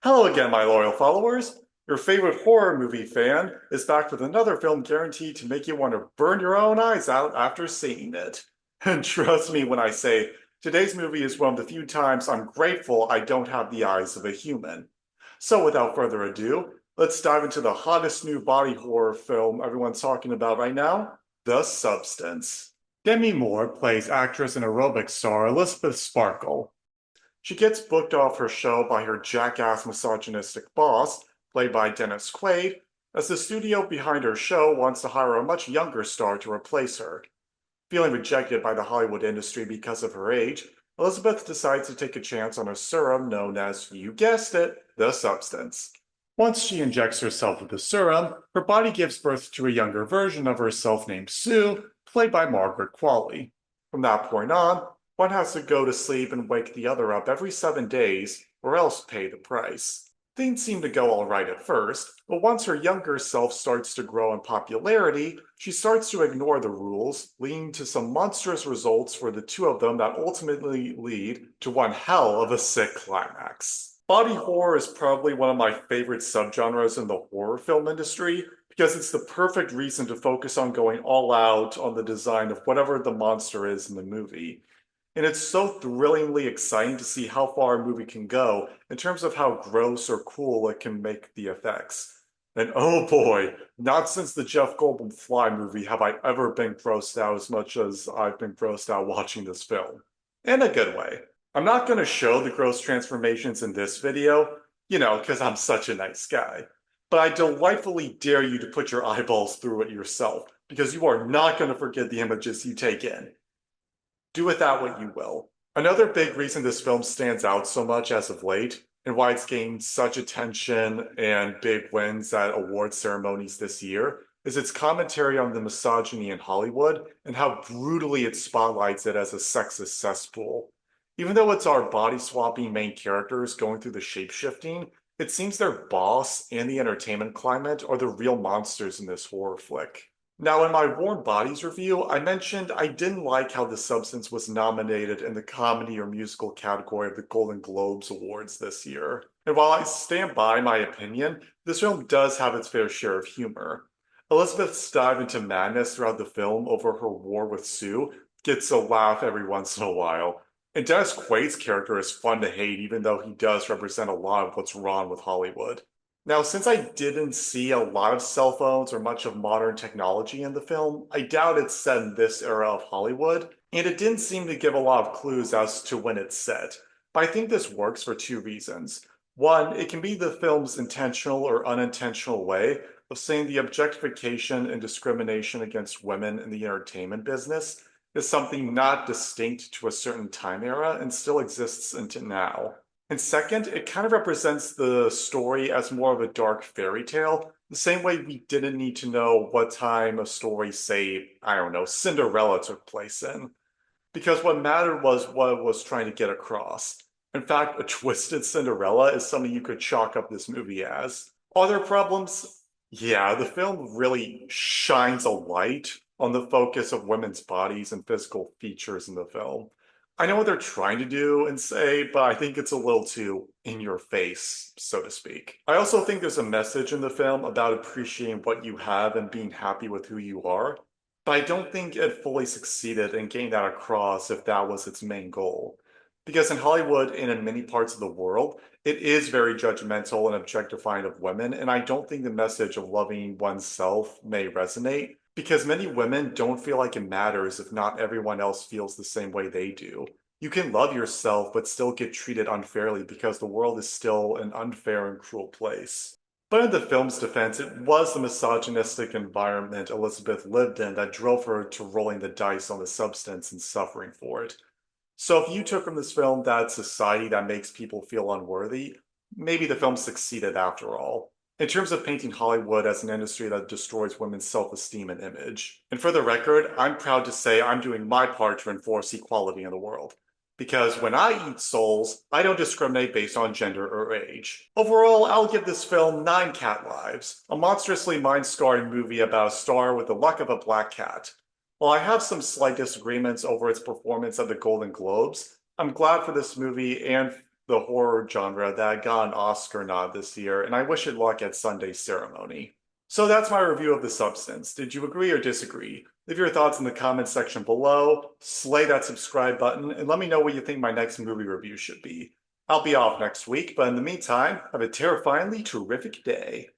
Hello again, my loyal followers. Your favorite horror movie fan is back with another film guaranteed to make you want to burn your own eyes out after seeing it. And trust me when I say, today's movie is one of the few times I'm grateful I don't have the eyes of a human. So without further ado, let's dive into the hottest new body horror film everyone's talking about right now, The Substance. Demi Moore plays actress and aerobics star Elizabeth Sparkle. She gets booked off her show by her jackass misogynistic boss, played by Dennis Quaid, as the studio behind her show wants to hire a much younger star to replace her. Feeling rejected by the Hollywood industry because of her age, Elizabeth decides to take a chance on a serum known as, you guessed it, the substance. Once she injects herself with the serum, her body gives birth to a younger version of herself named Sue, played by Margaret Qualley. From that point on, one has to go to sleep and wake the other up every 7 days, or else pay the price. Things seem to go all right at first, but once her younger self starts to grow in popularity, she starts to ignore the rules, leading to some monstrous results for the two of them that ultimately lead to one hell of a sick climax. Body horror is probably one of my favorite subgenres in the horror film industry because it's the perfect reason to focus on going all out on the design of whatever the monster is in the movie. And it's so thrillingly exciting to see how far a movie can go in terms of how gross or cool it can make the effects. And oh boy, not since the Jeff Goldblum Fly movie have I ever been grossed out as much as I've been grossed out watching this film. In a good way. I'm not going to show the gross transformations in this video, because I'm such a nice guy. But I delightfully dare you to put your eyeballs through it yourself, because you are not going to forget the images you take in. Do with that what you will. Another big reason this film stands out so much as of late, and why it's gained such attention and big wins at award ceremonies this year, is its commentary on the misogyny in Hollywood and how brutally it spotlights it as a sexist cesspool. Even though it's our body swapping main characters going through the shape-shifting, it seems their boss and the entertainment climate are the real monsters in this horror flick. Now, in my Warm Bodies review, I mentioned I didn't like how The Substance was nominated in the comedy or musical category of the Golden Globes Awards this year. And while I stand by my opinion, this film does have its fair share of humor. Elizabeth's dive into madness throughout the film over her war with Sue gets a laugh every once in a while. And Dennis Quaid's character is fun to hate, even though he does represent a lot of what's wrong with Hollywood. Now, since I didn't see a lot of cell phones or much of modern technology in the film, I doubt it's set in this era of Hollywood, and it didn't seem to give a lot of clues as to when it's set. But I think this works for two reasons. One, it can be the film's intentional or unintentional way of saying the objectification and discrimination against women in the entertainment business is something not distinct to a certain time era and still exists into now. And second, it kind of represents the story as more of a dark fairy tale, the same way we didn't need to know what time a story, say, I don't know, Cinderella took place in. Because what mattered was what it was trying to get across. In fact, a twisted Cinderella is something you could chalk up this movie as. Other problems? Yeah, the film really shines a light on the focus of women's bodies and physical features in the film. I know what they're trying to do and say, but I think it's a little too in your face, so to speak. I also think there's a message in the film about appreciating what you have and being happy with who you are, but I don't think it fully succeeded in getting that across if that was its main goal. Because in Hollywood and in many parts of the world, it is very judgmental and objectifying of women, and I don't think the message of loving oneself may resonate because many women don't feel like it matters if not everyone else feels the same way they do. You can love yourself but still get treated unfairly because the world is still an unfair and cruel place. But in the film's defense, it was the misogynistic environment Elizabeth lived in that drove her to rolling the dice on the substance and suffering for it. So if you took from this film that society that makes people feel unworthy, maybe the film succeeded after all. In terms of painting Hollywood as an industry that destroys women's self-esteem and image. And for the record, I'm proud to say I'm doing my part to enforce equality in the world. Because when I eat souls, I don't discriminate based on gender or age. Overall, I'll give this film 9 cat lives, a monstrously mind-scarring movie about a star with the luck of a black cat. While I have some slight disagreements over its performance at the Golden Globes, I'm glad for this movie and the horror genre that got an Oscar nod this year, and I wish it luck at Sunday's ceremony. So that's my review of The Substance. Did you agree or disagree? Leave your thoughts in the comments section below, slay that subscribe button, and let me know what you think my next movie review should be. I'll be off next week, but in the meantime, have a terrifyingly terrific day.